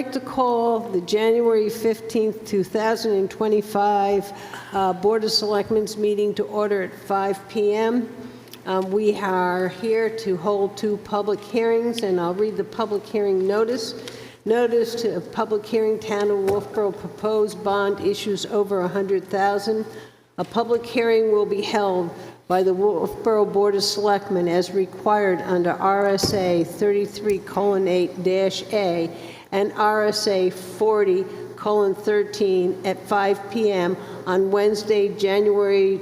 like to call the January 15th, 2025 Board of Selectmen's meeting to order at 5 p.m. We are here to hold 2 public hearings, and I'll read the public hearing notice. Notice to a public hearing, Town of Wolfeboro proposed bond issues over $100,000. A public hearing will be held by the Wolfeboro Board of Selectmen as required under RSA 33:8-A and RSA 40:13 at 5 p.m. on Wednesday, January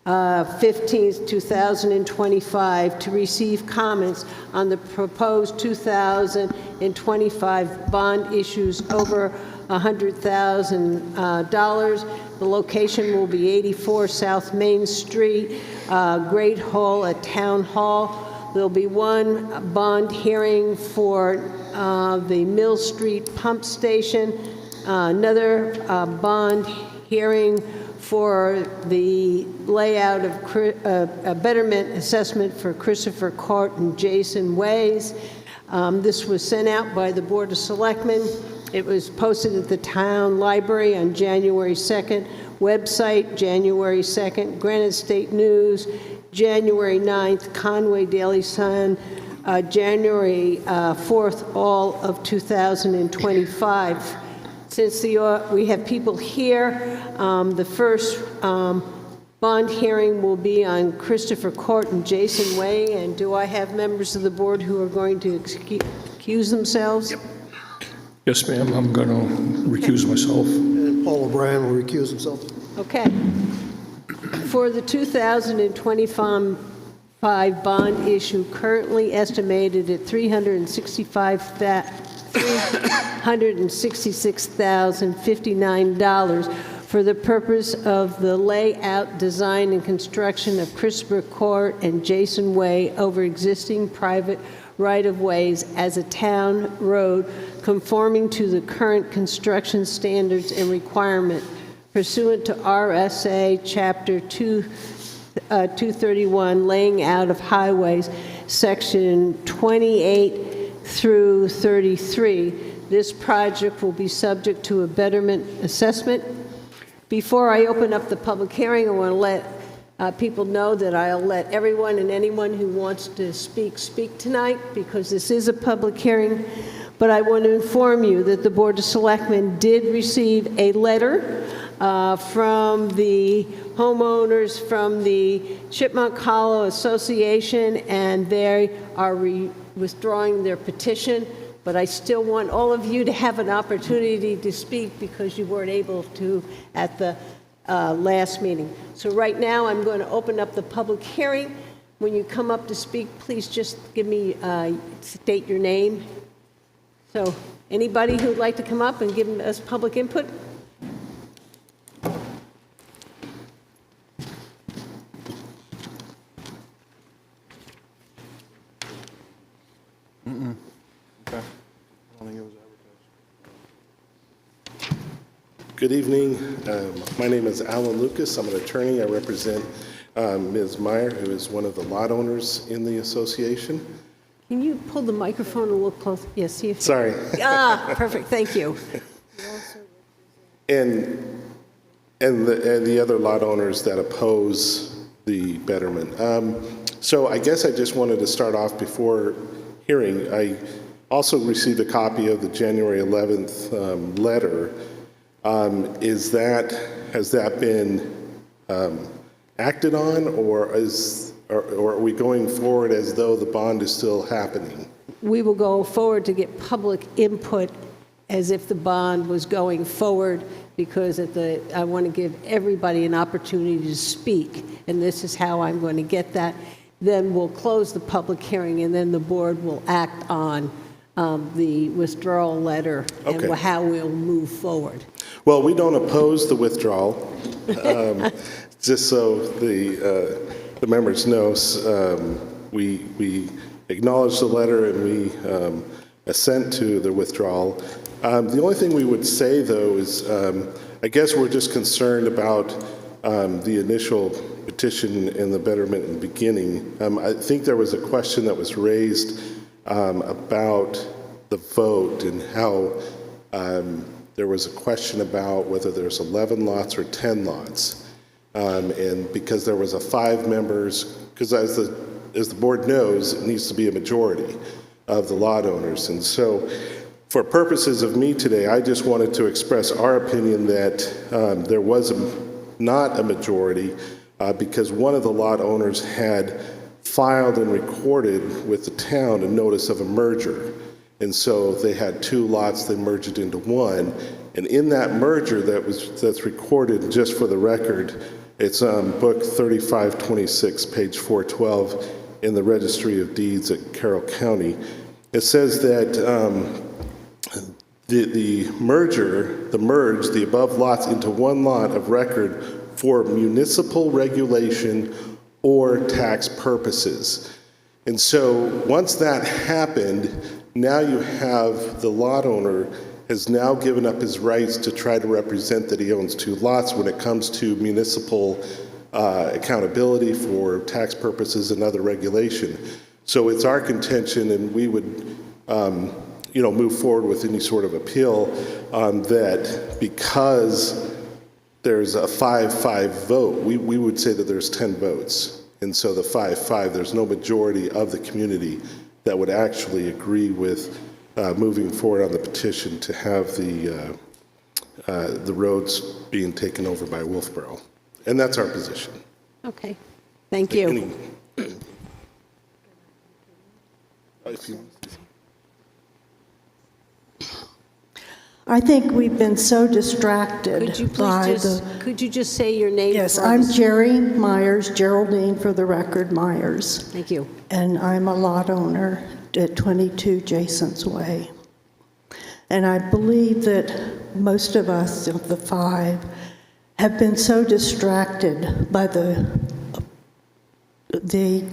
15th, 2025, to receive comments on the proposed 2025 bond issues over $100,000. The location will be 84 South Main Street, Great Hall at Town Hall. There'll be 1 bond hearing for the Mill Street Pump Station, another bond hearing for the layout of a betterment assessment for Christopher Court and Jason Ways. This was sent out by the Board of Selectmen. It was posted at the town library on January 2nd, website January 2nd, Granite State News, January 9th, Conway Daily Sun, January 4th, all of 2025. Since we have people here, the first bond hearing will be on Christopher Court and Jason Way. And do I have members of the board who are going to excuse themselves? Yep. Yes, ma'am. I'm going to recuse myself. And Paul O'Brien will recuse himself. Okay. For the 2025 bond issue, currently estimated at $366,059 for the purpose of the layout, design, and construction of Christopher Court and Jason Way over existing private right-of-ways as a town road conforming to the current construction standards and requirement pursuant to RSA Chapter 231, Laying Out of Highways, Section 28 through 33. This project will be subject to a betterment assessment. Before I open up the public hearing, I want to let people know that I'll let everyone and anyone who wants to speak tonight, because this is a public hearing. But I want to inform you that the Board of Selectmen did receive a letter from the homeowners from the Chipmunk Hollow Association, and they are withdrawing their petition. But I still want all of you to have an opportunity to speak because you weren't able to at the last meeting. So right now I'm going to open up the public hearing. When you come up to speak, please just give me, state your name. So anybody who'd like to come up and give us public input? Good evening. My name is Alan Lucas. I'm an attorney. I represent Ms. Meyer, who is one of the lot owners in the association. Can you pull the microphone a little closer? Yes, see if... Sorry. Perfect. Thank you. And the other lot owners that oppose the betterment. So I guess I just wanted to start off before hearing. I also received a copy of the January 11th letter. Has that been acted on, or are we going forward as though the bond is still happening? We will go forward to get public input as if the bond was going forward, because I want to give everybody an opportunity to speak, and this is how I'm going to get that. Then we'll close the public hearing, and then the board will act on the withdrawal letter and how we'll move forward. Well, we don't oppose the withdrawal. Just so the members know, we acknowledge the letter and we assent to the withdrawal. The only thing we would say, though, is I guess we're just concerned about the initial petition and the betterment in the beginning. I think there was a question that was raised about the vote and how There was a question about whether there's 11 lots or 10 lots. And because there was a 5 members, because as the board knows, it needs to be a majority of the lot owners. And so for purposes of me today, I just wanted to express our opinion that there was not a majority because one of the lot owners had filed and recorded with the town a notice of a merger. And so they had 2 lots, they merged it into one. And in that merger that's recorded, just for the record, it's book 3526, page 412 in the Registry of Deeds at Carroll County. It says that the merge the above lots into one lot of record for municipal regulation or tax purposes. And so once that happened, now you have the lot owner has now given up his rights to try to represent that he owns 2 lots when it comes to municipal accountability for tax purposes and other regulation. So it's our contention, and we would move forward with any sort of appeal that because there's a 5-5 vote, we would say that there's 10 votes. And so the 5-5, there's no majority of the community that would actually agree with moving forward on the petition to have the roads being taken over by Wolfeboro. And that's our position. Okay, thank you. I think we've been so distracted Could you by please could you just say your name? Yes, for I'm us? Jerry Myers, Geraldine for the record, Myers. Thank you. And I'm a lot owner at 22 Jason's Way. And I believe that most of us, of the 5, have been so distracted by the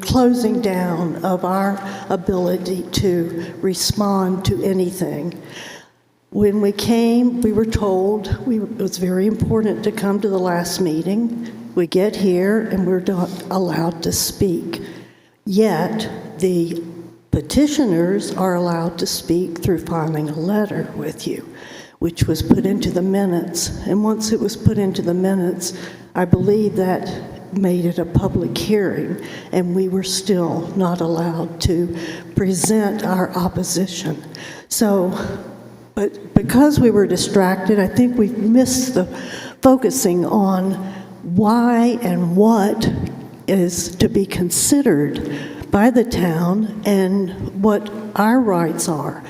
closing down of our ability to respond to anything. When we came, we were told it was very important to come to the last meeting. We get here and we're not allowed to speak. Yet the petitioners are allowed to speak through filing a letter with you, which was put into the minutes. And once it was put into the minutes, I believe that made it a public hearing, and we were still not allowed to present our opposition. So, but because we were distracted, I think we've missed the focusing on why and what is to be considered by the town and what our rights are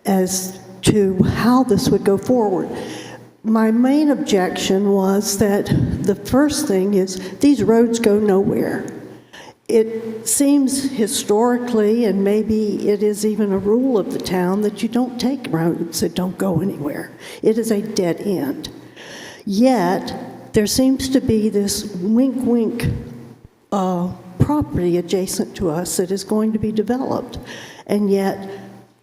as to how this would go forward. My main objection was that the first thing is these roads go nowhere. It seems historically, and maybe it is even a rule of the town, that you don't take roads that don't go anywhere. It is a dead end. Yet, there seems to be this wink-wink property adjacent to us that is going to be developed. And yet,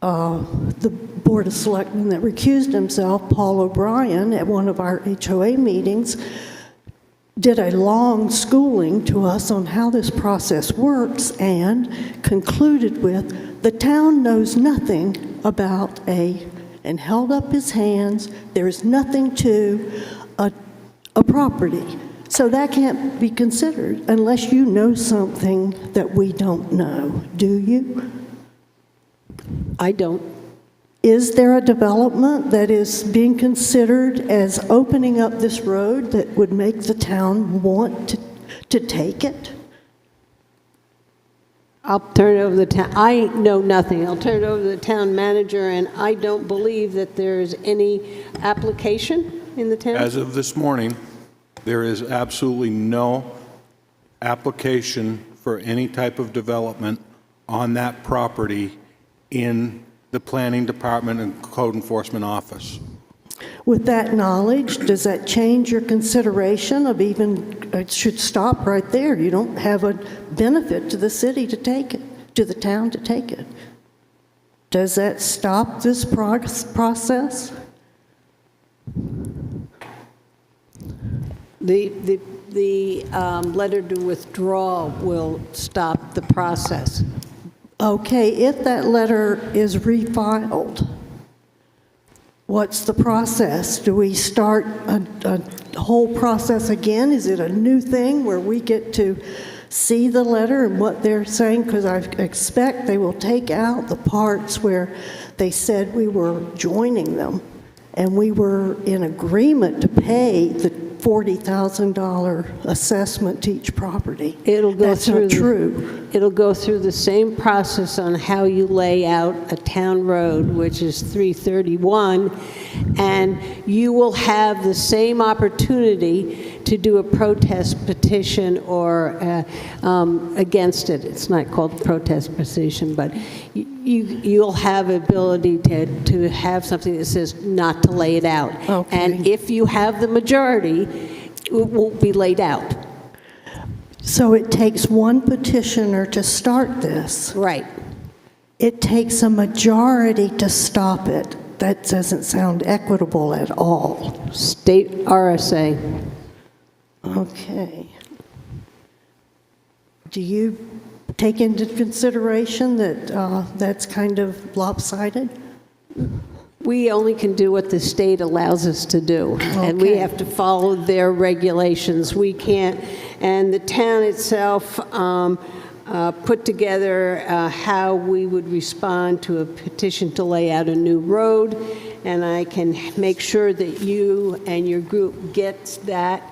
the Board of Selectmen that recused himself, Paul O'Brien, at one of our HOA meetings, did a long schooling to us on how this process works and concluded with, the town knows nothing about and held up his hands, there is nothing to a property. So that can't be considered unless you know something that we don't know. Do you? I don't. Is there a development that is being considered as opening up this road that would make the town want to take it? I'll turn it over to the town. I know nothing. I'll turn it over to the town manager, and I don't believe that there's any application in the town. As of this morning, there is absolutely no application for any type of development on that property in the Planning Department and Code Enforcement Office. With that knowledge, does that change your consideration of even, it should stop right there. You don't have a benefit to the city to take it, to the town to take it. Does that stop this process? The letter to withdraw will stop the process. Okay, if that letter is refiled, what's the process? Do we start a whole process again? Is it a new thing where we get to see the letter and what they're saying? Because I expect they will take out the parts where they said we were joining them and we were in agreement to pay the $40,000 assessment to each property. It'll go That's through not true. It'll go through the same process on how you lay out a town road, which is 331, and you will have the same opportunity to do a protest petition or against it. It's not called protest petition, but you'll have ability to have something that says not to lay it out. Okay. And if you have the majority, it won't be laid out. So it takes one petitioner to start this. Right. It takes a majority to stop it. That doesn't sound equitable at all. State RSA. Okay. Do you take into consideration that that's kind of lopsided? We only can do what the state allows us to do, and we Okay. have to follow their regulations. We can't, and the town itself put together how we would respond to a petition to lay out a new road, and I can make sure that you and your group gets that.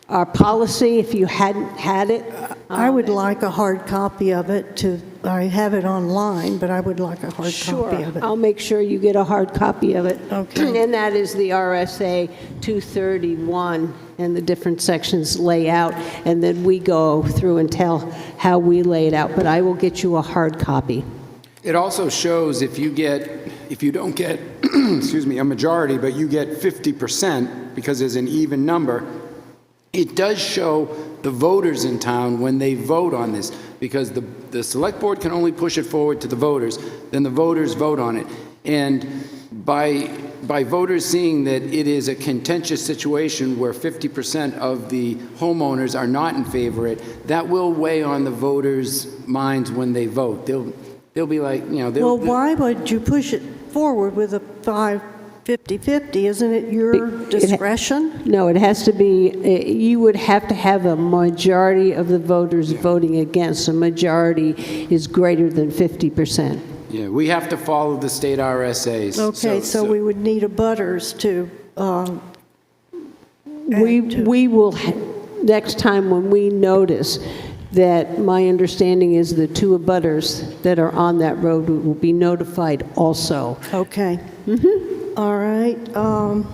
Our policy, if you hadn't had it. I would like a hard copy of it I have it online, but I would like a hard copy of it. I'll make sure you get a hard copy of it. Okay. And that is the RSA 231, and the different sections lay out, and then we go through and tell how we lay it out, but I will get you a hard copy. It also shows if you don't get, excuse me, a majority, but you get 50%, because there's an even number, it does show the voters in town when they vote on this, because the select board can only push it forward to the voters, then the voters vote on it. And by voters seeing that it is a contentious situation where 50% of the homeowners are not in favor of it, that will weigh on the voters' minds when they vote. They'll be like, Well, why would you push it forward with a 50-50? Isn't it your discretion? No, it has to be, you would have to have a majority of the voters voting against. A majority is greater than 50%. Yeah, we have to follow the state RSAs. Okay, so we would need a butters to, We will, next time when we notice that, my understanding is the two abutters that are on that road will be notified also. okay. All right. I'll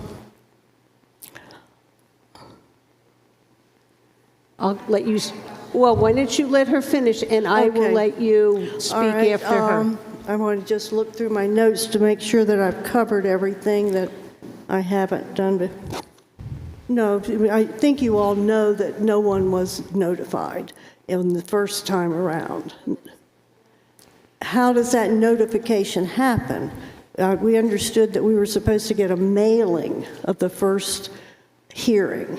let you, well, why don't you let her finish, and I will Okay. let you speak All right, after her. I want to just look through my notes to make sure that I've covered everything that I haven't done. No, I think you all know that no one was notified in the first time around. How does that notification happen? We understood that we were supposed to get a mailing of the first hearing.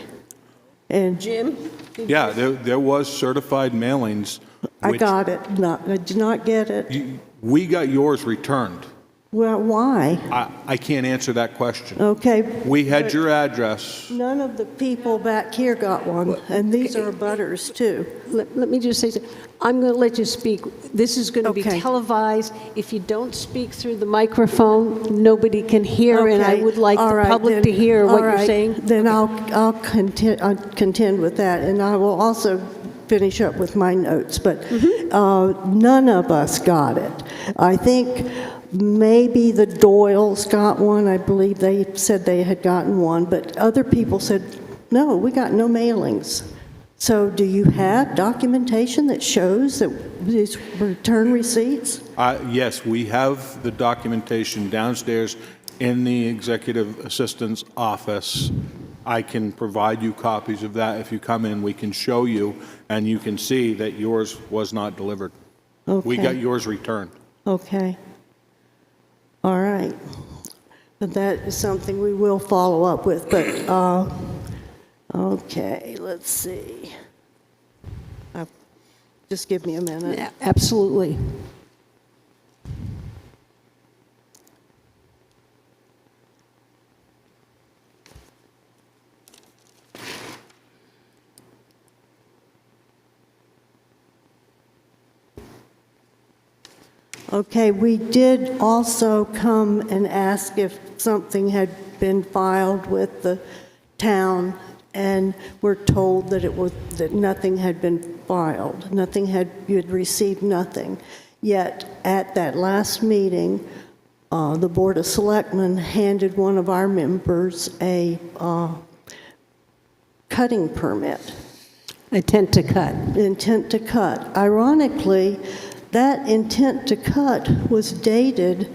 And Jim? Yeah, there was certified mailings. I which got it. I did not get it. We got yours returned. Well, why? I can't answer that question. Okay. We had your address. None of the people back here got one, and these are butters too. Let me just say, I'm going to let you speak. This is going to be Okay. televised. If you don't speak through the microphone, nobody can hear, and I Okay. would like All the right, public then- to hear what all you're right, saying. Then I'll contend with that, and I will also finish up with my notes. But none of us got it. I think maybe the Doyles got one. I believe they said they had gotten one, but other people said, no, we got no mailings. So do you have documentation that shows that these return receipts? Yes, we have the documentation downstairs in the executive assistant's office. I can provide you copies of that. If you come in, we can show you, and you can see that yours was not delivered. We Okay. got yours returned. Okay. All right. But that is something we will follow up with, but, okay, let's see. Just give me a minute. Yeah, absolutely. Okay, we did also come and ask if something had been filed with the town, and we're told that that nothing had been filed. You had received nothing. Yet, at that last meeting, the Board of Selectmen handed one of our members a cutting permit. Intent to cut. Intent to cut. Ironically, that intent to cut was dated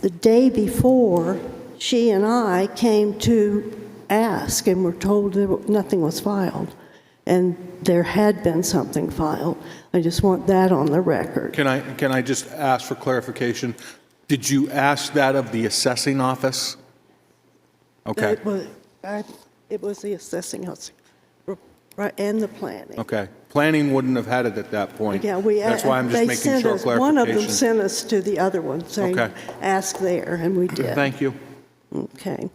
the day before she and I came to ask, and were told that nothing was filed. And there had been something filed. I just want that on the record. Can I just ask for clarification? Did you ask that of the assessing office? Okay, It was the assessing house, right, and the planning. okay. Planning wouldn't have had it at that point. Yeah, That's why I'm just making sure clarification. One of them sent us to the other one, saying, Okay. ask there, and we did. Thank you. Okay.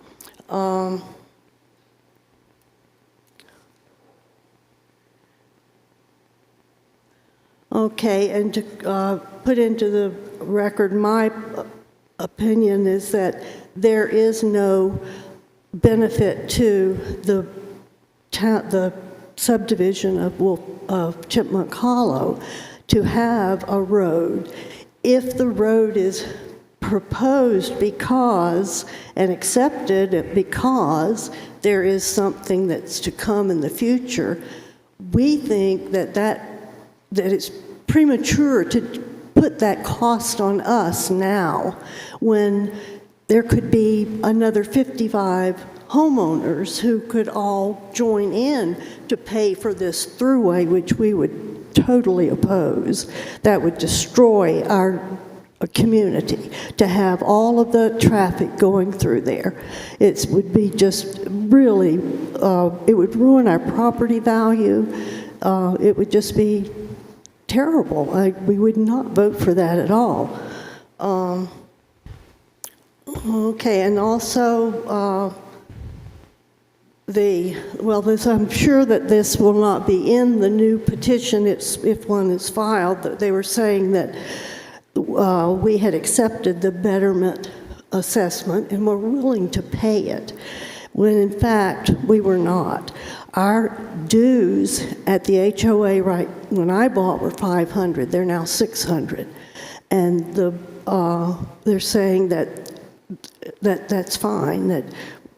Okay, and to put into the record, my opinion is that there is no benefit to the subdivision of Chipmunk Hollow to have a road. If the road is proposed because, and accepted because there is something that's to come in the future, we think that it's premature to put that cost on us now when there could be another 55 homeowners who could all join in to pay for this throughway, which we would totally oppose. That would destroy our community to have all of the traffic going through there. It would be just really, it would ruin our property value. It would just be terrible. We would not vote for that at all. Okay, and also I'm sure that this will not be in the new petition if one is filed. They were saying that we had accepted the betterment assessment and were willing to pay it, when in fact we were not. Our dues at the HOA right when I bought were $500. They're now $600, and they're saying that's fine. That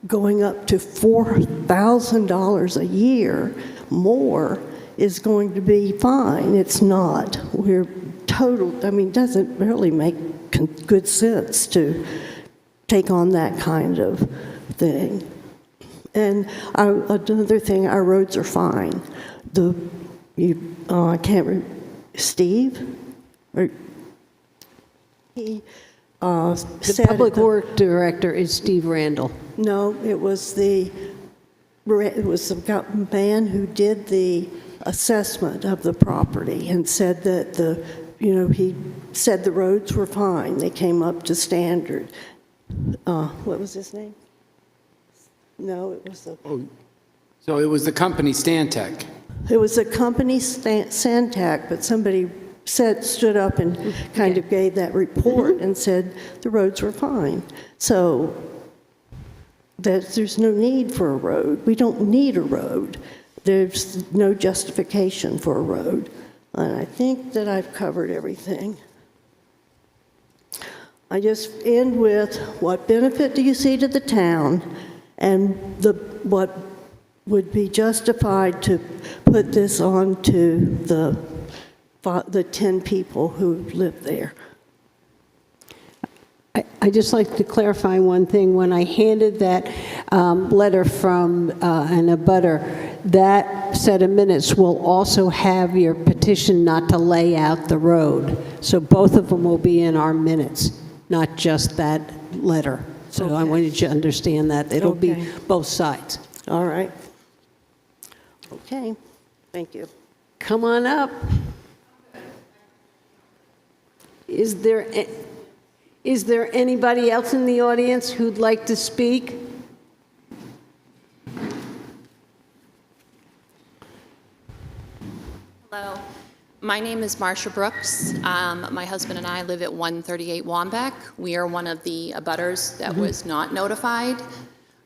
going up to $4,000 a year more is going to be fine. It's not. We're total. I mean, it doesn't really make good sense to take on that kind of thing. And another thing, our roads are fine. I can't remember, Steve? He The said Public Works Director is Steve Randall. No, it was the man who did the assessment of the property and said that he said the roads were fine. They came up to standard. What was his name? No, it was So it was the company Stantec. It was a company, Santac, but somebody stood up and kind of gave that report and said the roads were fine. So there's no need for a road. We don't need a road. There's no justification for a road. And I think that I've covered everything. I just end with, what benefit do you see to the town, and what would be justified to put this on to the 10 people who live there? I'd just like to clarify one thing. When I handed that letter from an abutter, that set of minutes will also have your petition not to lay out the road. So both of them will be in our minutes, not just that letter. So I wanted you to understand that. It'll be both sides. All right. Okay, thank you. Come on up. Is there anybody else in the audience who'd like to speak? Hello. My name is Marcia Brooks. My husband and I live at 138 Wambeck. We are one of the abutters that was not notified.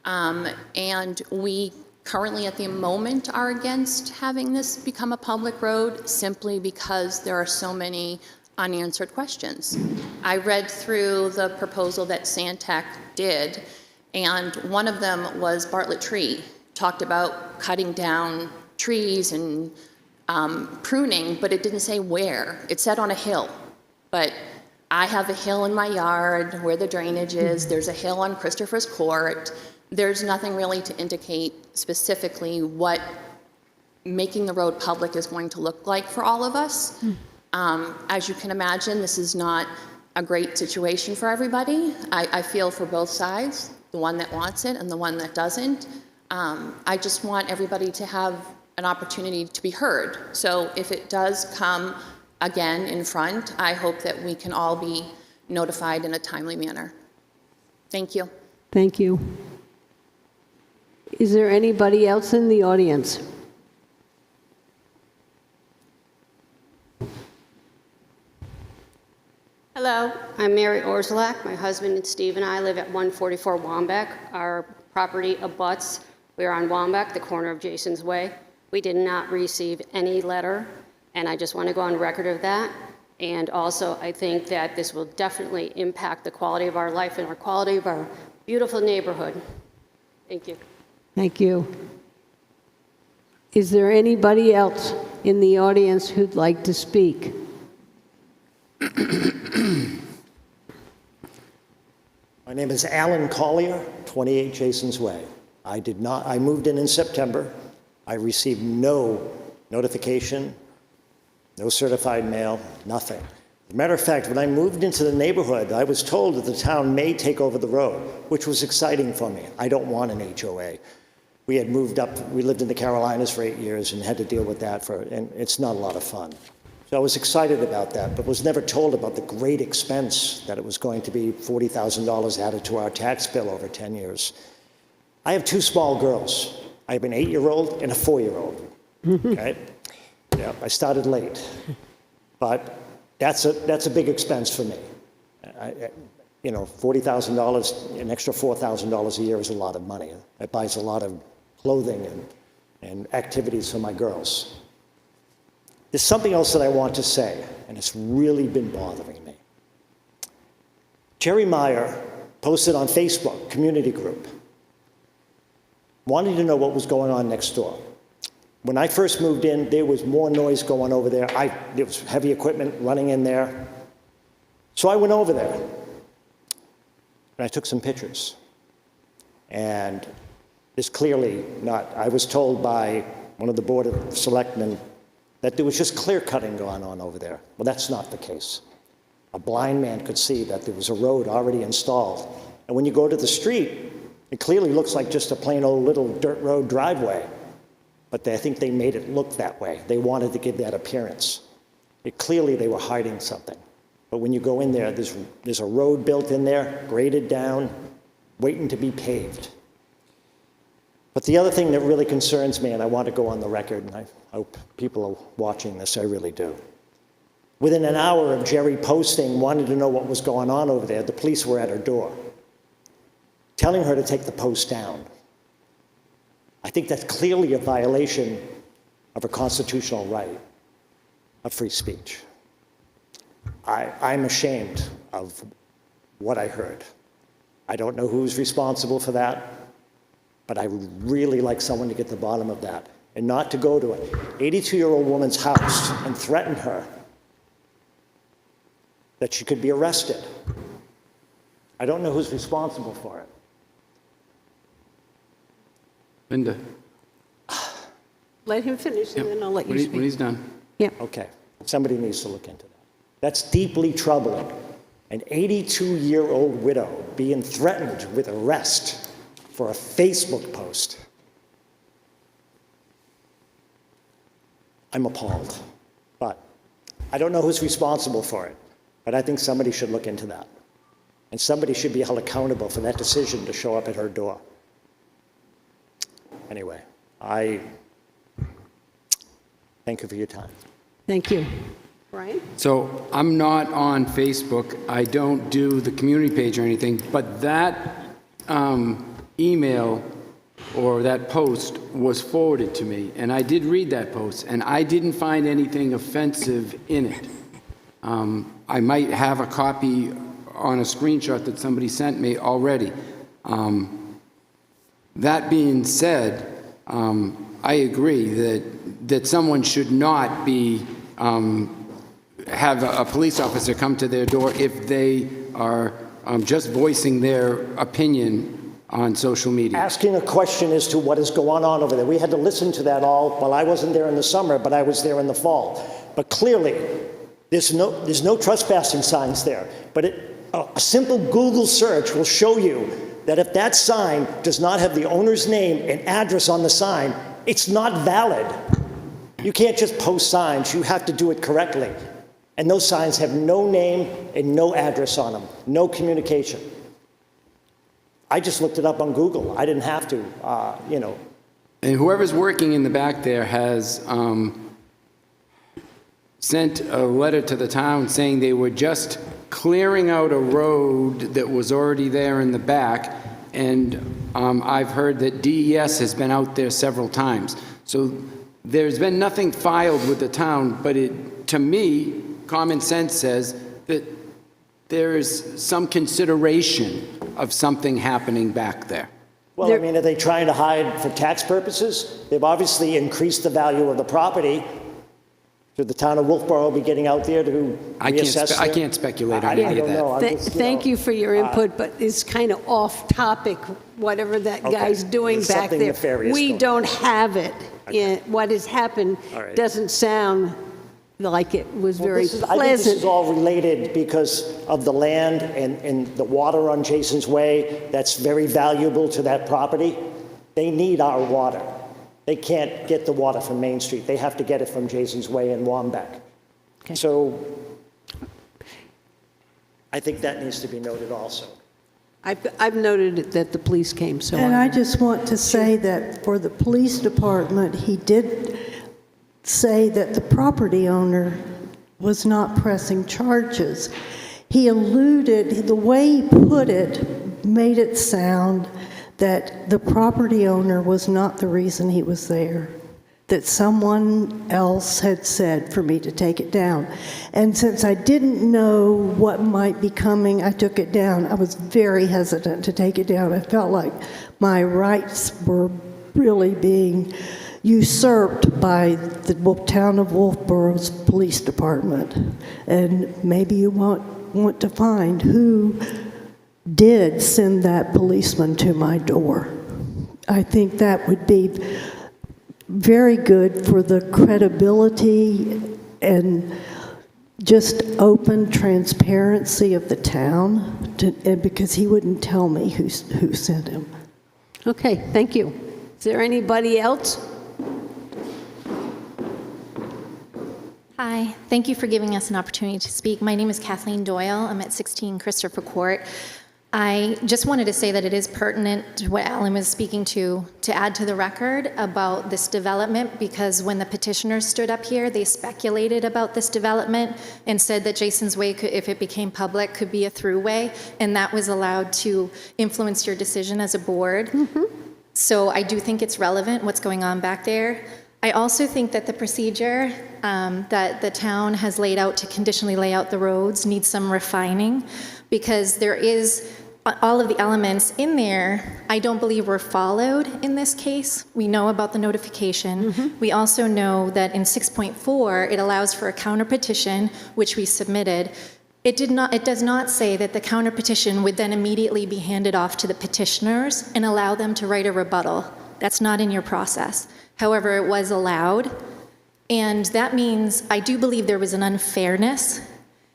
And we currently, at the moment, are against having this become a public road simply because there are so many unanswered questions. I read through the proposal that Santec did, and one of them was Bartlett Tree, talked about cutting down trees and pruning, but it didn't say where. It said on a hill. But I have a hill in my yard where the drainage is. There's a hill on Christopher's Court. There's nothing really to indicate specifically what making the road public is going to look like for all of us. As you can imagine, this is not a great situation for everybody. I feel for both sides, the one that wants it and the one that doesn't. I just want everybody to have an opportunity to be heard. So if it does come again in front, I hope that we can all be notified in a timely manner. Thank you. Thank you. Is there anybody else in the audience? Hello, I'm Mary Orzelak. My husband and Steve and I live at 144 Wambeck. Our property abuts. We are on Wambeck, the corner of Jason's Way. We did not receive any letter, and I just want to go on record of that. And also, I think that this will definitely impact the quality of our life and our quality of our beautiful neighborhood. Thank you. Thank you. Is there anybody else in the audience who'd like to speak? My name is Alan Collier, 28 Jason's Way. I moved in September. I received no notification, no certified mail, nothing. As a matter of fact, when I moved into the neighborhood, I was told that the town may take over the road, which was exciting for me. I don't want an HOA. We had moved up, we lived in the Carolinas for 8 years and had to deal with that and it's not a lot of fun. So I was excited about that, but was never told about the great expense that it was going to be $40,000 added to our tax bill over 10 years. I have 2 small girls. I have an 8-year-old and a 4-year-old. Okay? Yeah, I started late, but that's a big expense for me. You know, $40,000, an extra $4,000 a year is a lot of money. It buys a lot of clothing and activities for my girls. There's something else that I want to say, and it's really been bothering me. Jerry Meyer posted on Facebook, community group, wanting to know what was going on next door. When I first moved in, there was more noise going over there. There was heavy equipment running in there. So I went over there, and I took some pictures. And there's clearly not, I was told by one of the Board of Selectmen that there was just clear cutting going on over there. Well, that's not the case. A blind man could see that there was a road already installed. And when you go to the street, it clearly looks like just a plain old little dirt road driveway. But I think they made it look that way. They wanted to give that appearance. Clearly they were hiding something. But when you go in there, there's a road built in there, graded down, waiting to be paved. But the other thing that really concerns me, and I want to go on the record, and I hope people are watching this, I really do. Within an hour of Jerry posting, wanting to know what was going on over there, the police were at her door, telling her to take the post down. I think that's clearly a violation of a constitutional right of free speech. I'm ashamed of what I heard. I don't know who's responsible for that, but I would really like someone to get to the bottom of that and not to go to an 82-year-old woman's house and threaten her that she could be arrested. I don't know who's responsible for it. Linda, Let him finish, and then I'll let you speak. when he's done. Yeah. Okay, somebody needs to look into that. That's deeply troubling. An 82-year-old widow being threatened with arrest for a Facebook post. I'm appalled. But I don't know who's responsible for it, but I think somebody should look into that. And somebody should be held accountable for that decision to show up at her door. Anyway, I thank you for your time. Thank you. Brian? So I'm not on Facebook. I don't do the community page or anything, but that email or that post was forwarded to me, and I did read that post, and I didn't find anything offensive in it. I might have a copy on a screenshot that somebody sent me already. That being said, I agree that someone should not be have a police officer come to their door if they are just voicing their opinion on social media. Asking a question as to what is going on over there. We had to listen to that all, well, I wasn't there in the summer, but I was there in the fall. But clearly, there's no trespassing signs there. But a simple Google search will show you that if that sign does not have the owner's name and address on the sign, it's not valid. You can't just post signs, you have to do it correctly. And those signs have no name and no address on them, no communication. I just looked it up on Google. I didn't have to, you know. And whoever's working in the back there has sent a letter to the town saying they were just clearing out a road that was already there in the back, and I've heard that DES has been out there several times. So there's been nothing filed with the town, but to me, common sense says that there is some consideration of something happening back there. Well, I mean, are they trying to hide for tax purposes? They've obviously increased the value of the property. Should the town of Wolfeboro be getting out there to reassess? I can't speculate on any of that. Thank you for your input, but it's kind of off topic, whatever that guy's doing There's back something there. nefarious We going don't have it. What has happened All right. doesn't sound like it was very I think this pleasant. is all related because of the land and the water on Jason's Way. That's very valuable to that property. They need our water. They can't get the water from Main Street. They have to get it from Jason's Way in Wamback. Okay. So I think that needs to be noted also. I've noted that the police came, so. And I just want to say that for the police department, he did say that the property owner was not pressing charges. He alluded, the way he put it made it sound that the property owner was not the reason he was there, that someone else had said for me to take it down. And since I didn't know what might be coming, I took it down. I was very hesitant to take it down. I felt like my rights were really being usurped by the town of Wolfeboro's police department. And maybe you want to find who did send that policeman to my door. I think that would be very good for the credibility and just open transparency of the town, and because he wouldn't tell me who sent him. Okay, thank you. Is there anybody else? Hi, thank you for giving us an opportunity to speak. My name is Kathleen Doyle. I'm at 16 Christopher Court. I just wanted to say that it is pertinent to what Alan was speaking to add to the record about this development, because when the petitioners stood up here, they speculated about this development and said that Jason's Way, if it became public, could be a throughway, and that was allowed to influence your decision as a board. So I do think it's relevant what's going on back there. I also think that the procedure that the town has laid out to conditionally lay out the roads needs some refining, because there is all of the elements in there I don't believe were followed in this case. We know about the notification. We also know that in 6.4 it allows for a counter petition, which we submitted. It does not say that the counter petition would then immediately be handed off to the petitioners and allow them to write a rebuttal. That's not in your process. However, it was allowed, and that means I do believe there was an unfairness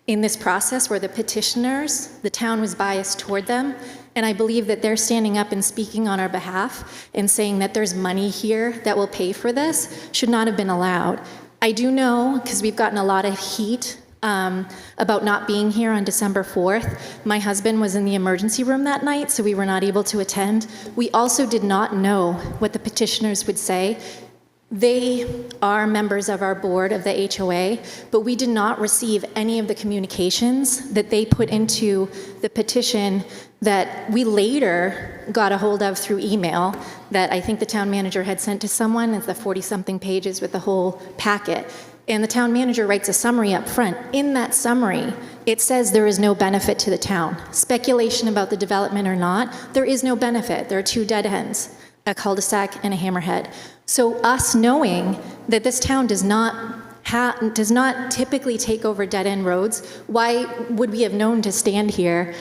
in this process where the petitioners, the town was biased toward them, and I believe that they're standing up and speaking on our behalf and saying that there's money here that will pay for this should not have been allowed. I do know, because we've gotten a lot of heat about not being here on December 4th. My husband was in the emergency room that night, so we were not able to attend. We also did not know what the petitioners would say. They are members of our board of the HOA, but we did not receive any of the communications that they put into the petition that we later got a hold of through email that I think the town manager had sent to someone. It's the 40-something pages with the whole packet. And the town manager writes a summary up front. In that summary, it says there is no benefit to the town. Speculation about the development or not, there is no benefit. There are two dead ends, a cul-de-sac and a hammerhead. So us knowing that this town does not typically take over dead-end roads, why would we have known to stand here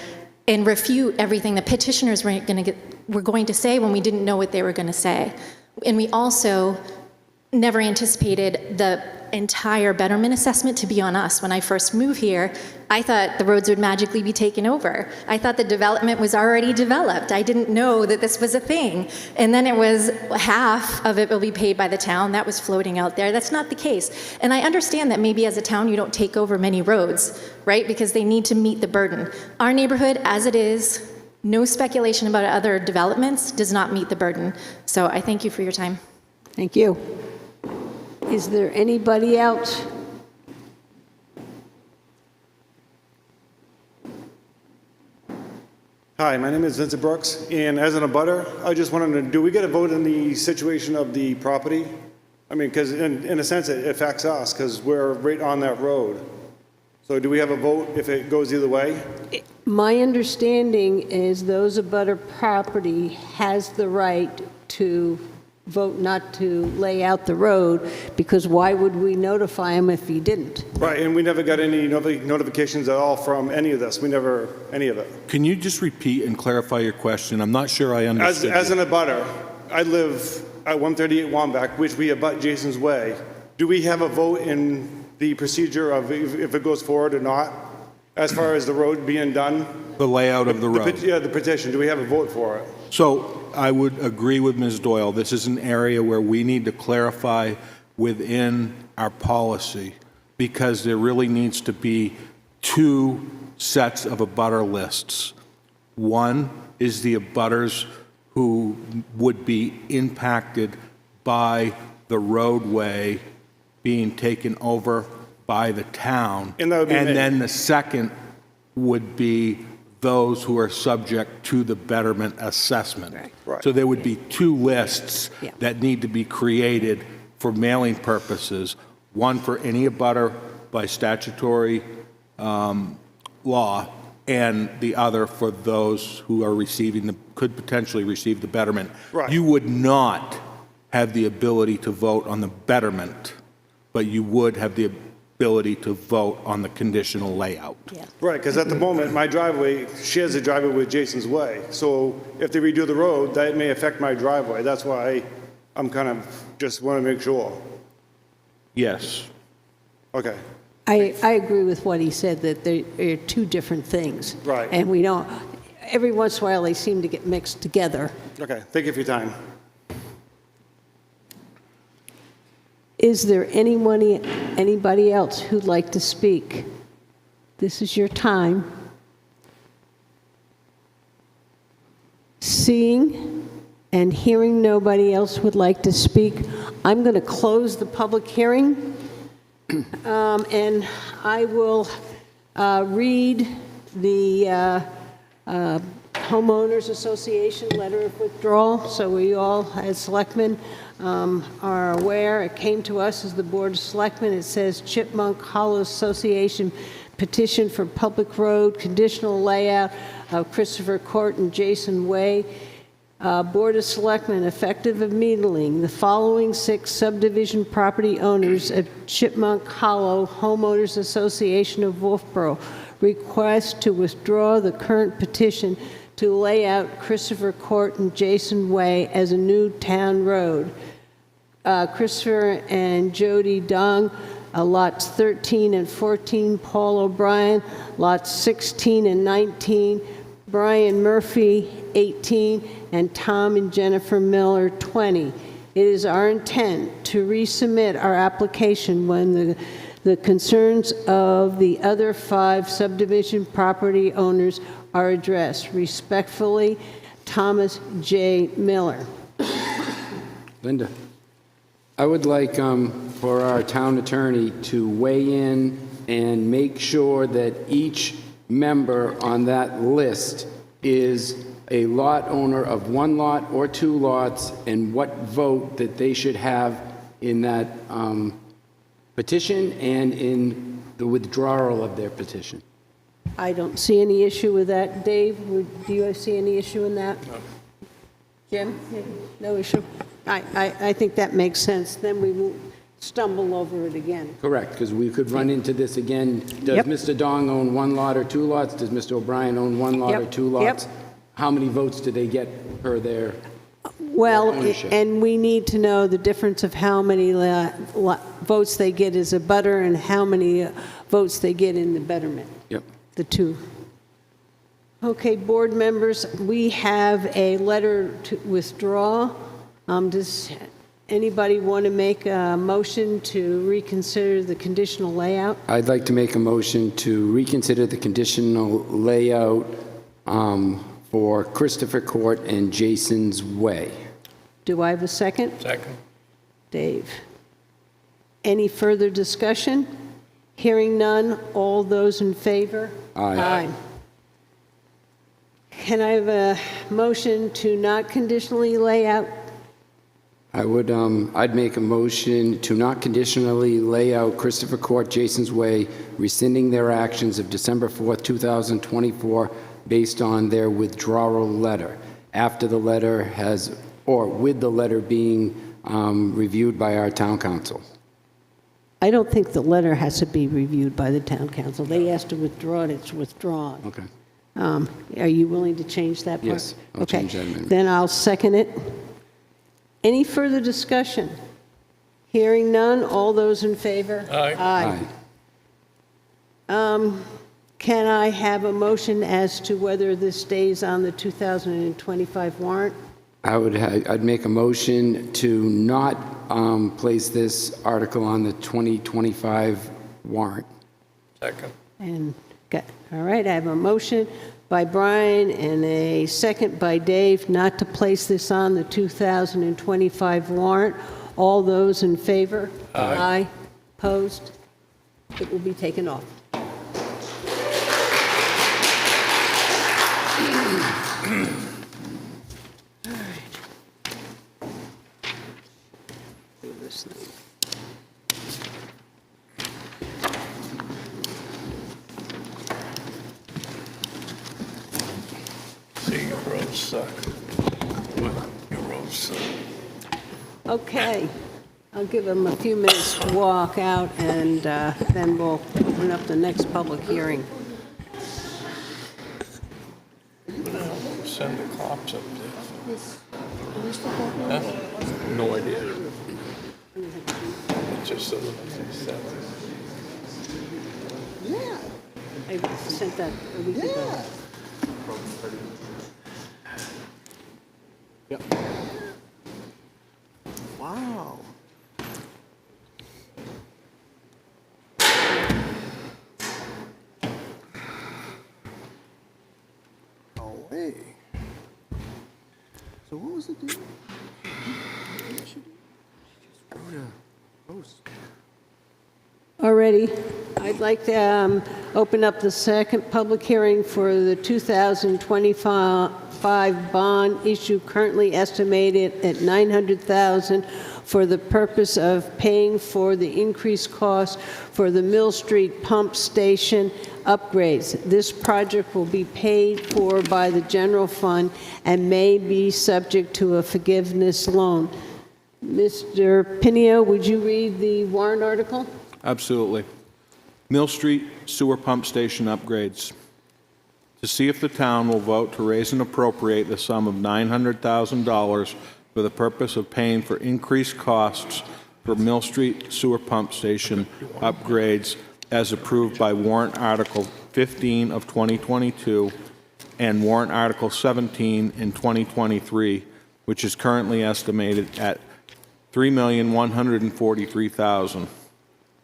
and refute everything the petitioners were going to say when we didn't know what they were going to say? And we also never anticipated the entire betterment assessment to be on us. When I first moved here, I thought the roads would magically be taken over. I thought the development was already developed. I didn't know that this was a thing. And then it was half of it will be paid by the town. That was floating out there. That's not the case. And I understand that maybe as a town you don't take over many roads, right? Because they need to meet the burden. Our neighborhood, as it is, no speculation about other developments, does not meet the burden. So I thank you for your time. Thank you. Is there anybody else? Hi, my name is Vincent Brooks, and as an abutter, I just wanted to, do we get a vote in the situation of the property? I mean, because in a sense, it affects us, because we're right on that road. So do we have a vote if it goes either way? My understanding is those abutter property has the right to vote not to lay out the road, because why would we notify him if he didn't? Right, and we never got any notifications at all from any of this. We never, any of it. Can you just repeat and clarify your question? I'm not sure I understood. As an abutter, I live at 138 Wambach, which we abut Jason's Way. Do we have a vote in the procedure of if it goes forward or not, as far as the road being done? The layout of the road. Yeah, the petition. Do we have a vote for it? So I would agree with Ms. Doyle. This is an area where we need to clarify within our policy, because there really needs to be two sets of abutter lists. One is the abutters who would be impacted by the roadway being taken over by the town. And that would be me. And then the second would be those who are subject to the betterment assessment. Right. So there would be two lists Yeah. that need to be created for mailing purposes, one for any abutter by statutory law, and the other for those who are could potentially receive the betterment. Right. You would not have the ability to vote on the betterment, but you would have the ability to vote on the conditional layout. Yeah. Right, because at the moment, my driveway shares a driveway with Jason's Way. So if they redo the road, that may affect my driveway. That's why I'm kind of just want to make sure. Yes. Okay. I agree with what he said, that they're two different things. Right. And we don't, every once in a while, they seem to get mixed together. Okay, thank you for your time. Is there anybody else who'd like to speak? This is your time. Seeing and hearing nobody else would like to speak, I'm going to close the public hearing. And I will read the Homeowners Association letter of withdrawal, so we all, as selectmen, are aware. It came to us as the Board of Selectmen. It says Chipmunk Hollow Association petition for public road conditional layout of Christopher Court and Jason Way. Board of Selectmen, effective immediately, the following 6 subdivision property owners of Chipmunk Hollow Homeowners Association of Wolfeboro request to withdraw the current petition to lay out Christopher Court and Jason Way as a new town road. Christopher and Jody Dung, lots 13 and 14, Paul O'Brien, lots 16 and 19, Brian Murphy, 18, and Tom and Jennifer Miller, 20. It is our intent to resubmit our application when the concerns of the other 5 subdivision property owners are addressed. Respectfully, Thomas J. Miller. Linda. I would like for our town attorney to weigh in and make sure that each member on that list is a lot owner of one lot or two lots, and what vote that they should have in that petition and in the withdrawal of their petition. I don't see any issue with that. Dave, do you see any issue in that? No. Jim? No issue? I think that makes sense. Then we won't stumble over it again. Correct, because we could run into this again. Does Yep. Mr. Dong own one lot or two lots? Does Mr. O'Brien own one lot or Yep. two lots? How many votes do they get per their Well, ownership? and we need to know the difference of how many votes they get as a butter and how many votes they get in the betterment, Yep. the two. Okay, board members, we have a letter to withdraw. Does anybody want to make a motion to reconsider the conditional layout? I'd like to make a motion to reconsider the conditional layout for Christopher Court and Jason's Way. Do I have a second? Second. Dave. Any further discussion? Hearing none, all those in favor? Aye. Can I have a motion to not conditionally lay out? I'd make a motion to not conditionally lay out Christopher Court, Jason's Way, rescinding their actions of December 4th, 2024, based on their withdrawal letter, after the letter has, or with the letter being reviewed by our town council. I don't think the letter has to be reviewed by the town council. They asked to withdraw it, it's withdrawn. Okay. Are you willing to change that part? Yes, I'll change that amendment. Then I'll second it. Any further discussion? Hearing none, all those in favor? Aye. Aye. Can I have a motion as to whether this stays on the 2025 warrant? I'd make a motion to not place this article on the 2025 warrant. Second. And, all right, I have a motion by Brian and a second by Dave not to place this on the 2025 warrant. All those in favor? Aye. Opposed? It will be taken off. All right. Do this thing. See, your roads suck. Your roads suck. Okay, I'll give them a few minutes to walk out, and then we'll open up the next public hearing. Send the cops up there. Huh? No idea. It's just a little Yeah. I sent that a week ago. Yep. Wow. No way. So what was the deal? Alrighty, I'd like to open up the second public hearing for the 2025 bond issue currently estimated at $900,000 for the purpose of paying for the increased cost for the Mill Street Pump Station upgrades. This project will be paid for by the general fund and may be subject to a forgiveness loan. Mr. Pinio, would you read the warrant article? Absolutely. Mill Street Sewer Pump Station upgrades. To see if the town will vote to raise and appropriate the sum of $900,000 for the purpose of paying for increased costs for Mill Street Sewer Pump Station upgrades as approved by Warrant Article 15 of 2022 and Warrant Article 17 in 2023, which is currently estimated at $3,143,000.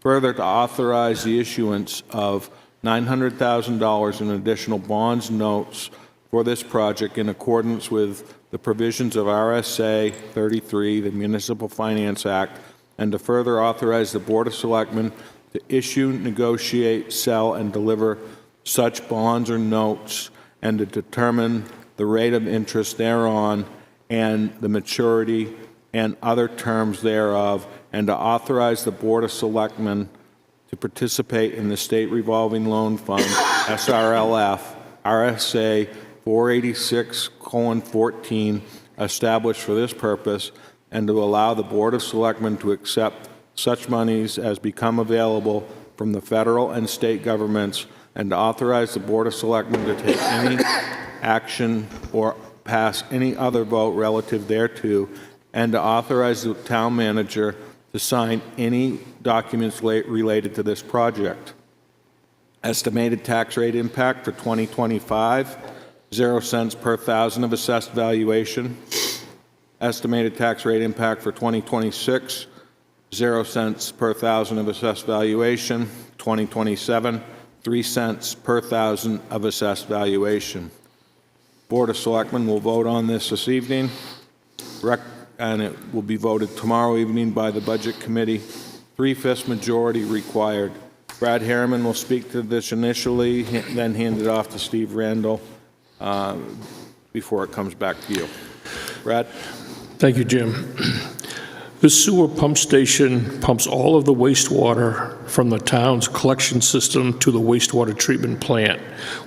Further, to authorize the issuance of $900,000 in additional bonds and notes for this project in accordance with the provisions of RSA 33, the Municipal Finance Act, and to further authorize the Board of Selectmen to issue, negotiate, sell, and deliver such bonds or notes, and to determine the rate of interest thereon and the maturity and other terms thereof, and to authorize the Board of Selectmen to participate in the State Revolving Loan Fund, SRLF, RSA 486:14, established for this purpose, and to allow the Board of Selectmen to accept such monies as become available from the federal and state governments, and to authorize the Board of Selectmen to take any action or pass any other vote relative thereto, and to authorize the town manager to sign any documents related to this project. Estimated tax rate impact for 2025, 0 cents per thousand of assessed valuation. Estimated tax rate impact for 2026, 0 cents per thousand of assessed valuation. 2027, 3 cents per thousand of assessed valuation. Board of Selectmen will vote on this evening, and it will be voted tomorrow evening by the Budget Committee. 3/5 majority required. Brad Harriman will speak to this initially, then hand it off to Steve Randall before it comes back to you. Brad? Thank you, Jim. The sewer pump station pumps all of the wastewater from the town's collection system to the wastewater treatment plant,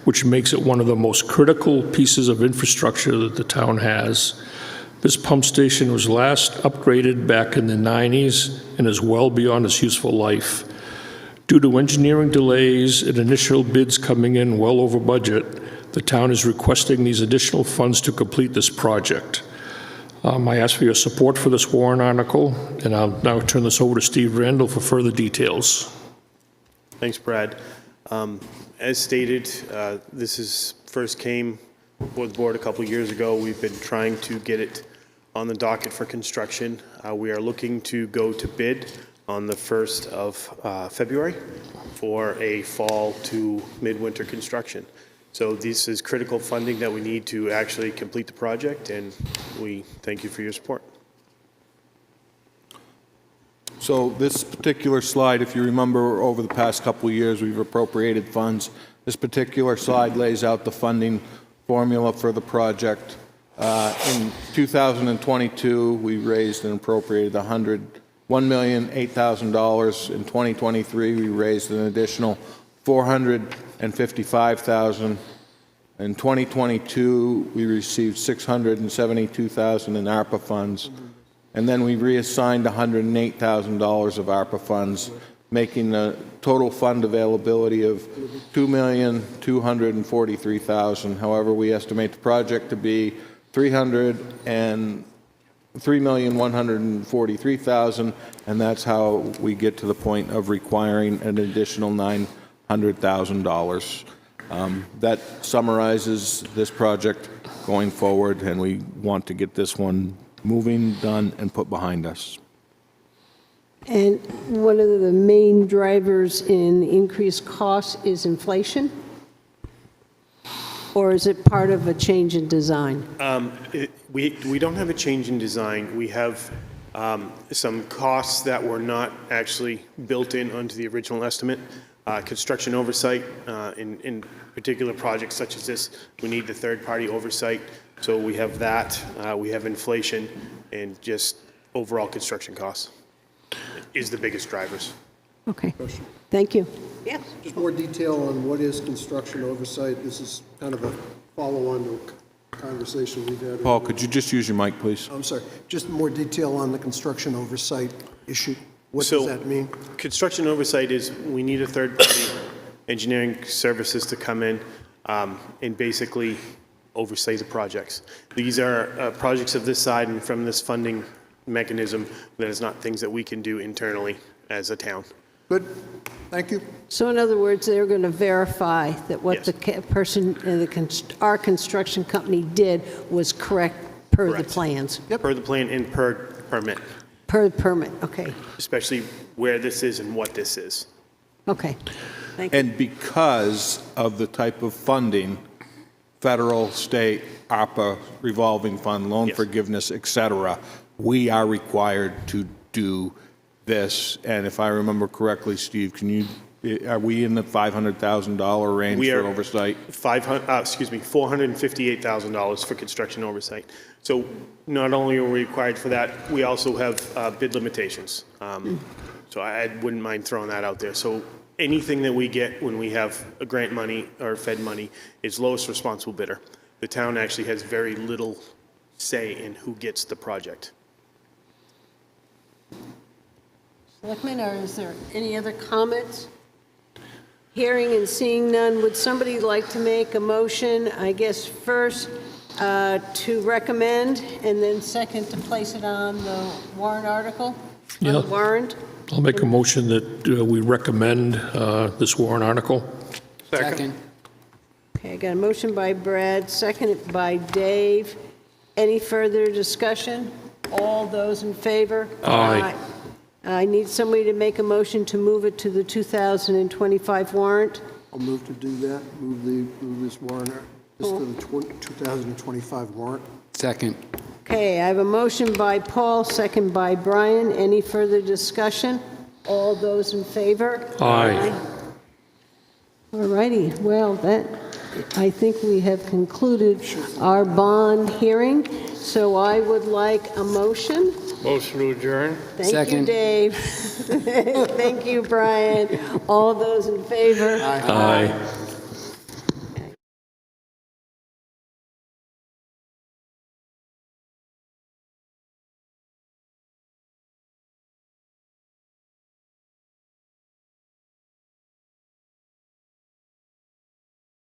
which makes it one of the most critical pieces of infrastructure that the town has. This pump station was last upgraded back in the 90s and is well beyond its useful life. Due to engineering delays and initial bids coming in well over budget, the town is requesting these additional funds to complete this project. I ask for your support for this warrant article, and I'll now turn this over to Steve Randall for further details. Thanks, Brad. As stated, this first came before the board a couple years ago. We've been trying to get it on the docket for construction. We are looking to go to bid on the 1st of February for a fall to midwinter construction. So this is critical funding that we need to actually complete the project, and we thank you for your support. So this particular slide, if you remember, over the past couple of years, we've appropriated funds. This particular slide lays out the funding formula for the project. In 2022, we raised and appropriated $1,008,000. In 2023, we raised an additional $455,000. In 2022, we received $672,000 in ARPA funds, and then we reassigned $108,000 of ARPA funds, making the total fund availability of $2,243,000. However, we estimate the project to be $3,143,000, and that's how we get to the point of requiring an additional $900,000. That summarizes this project going forward, and we want to get this one moving, done, and put behind us. And one of the main drivers in the increased cost is inflation? Or is it part of a change in design? We don't have a change in design. We have some costs that were not actually built in onto the original estimate. Construction oversight, in particular projects such as this, we need the third-party oversight. So we have that. We have inflation, and just overall construction costs is the biggest drivers. Okay. Thank you. Yes. Just more detail on what is construction oversight. This is kind of a follow-on to a conversation we've had. Paul, could you just use your mic, please? I'm sorry. Just more detail on the construction oversight issue. What does that mean? Construction oversight is we need a third-party engineering services to come in and basically oversee the projects. These are projects of this side and from this funding mechanism. That is not things that we can do internally as a town. Good. Thank you. So in other words, they're going to verify that what the person, our construction company did was correct per the plans? Yep. Per the plan and per permit. Per permit, okay. Especially where this is and what this is. Okay. Thank you. And because of the type of funding, federal, state, ARPA, revolving fund, loan forgiveness, et cetera, we are required to do this, and if I remember correctly, Steve, are we in the $500,000 range We for are oversight? $458,000 for construction oversight. So not only are we required for that, we also have bid limitations. So I wouldn't mind throwing that out there. So anything that we get when we have a grant money or Fed money is lowest responsible bidder. The town actually has very little say in who gets the project. Selectmen, or is there any other comments? Hearing and seeing none, would somebody like to make a motion, I guess first to recommend, and then second to place it on the warrant article? On the Yeah. warrant? I'll make a motion that we recommend this warrant article. Second. Okay, I got a motion by Brad, seconded by Dave. Any further discussion? All those in favor? Aye. I need somebody to make a motion to move it to the 2025 warrant. I'll move to do that, move this warrant, this to the 2025 warrant. Second. Okay, I have a motion by Paul, second by Brian. Any further discussion? All those in favor? Aye. All righty, well, I think we have concluded our bond hearing, so I would like a motion. Motion to adjourn? Thank you, Second. Dave. Thank you, Brian. All those in favor? Aye.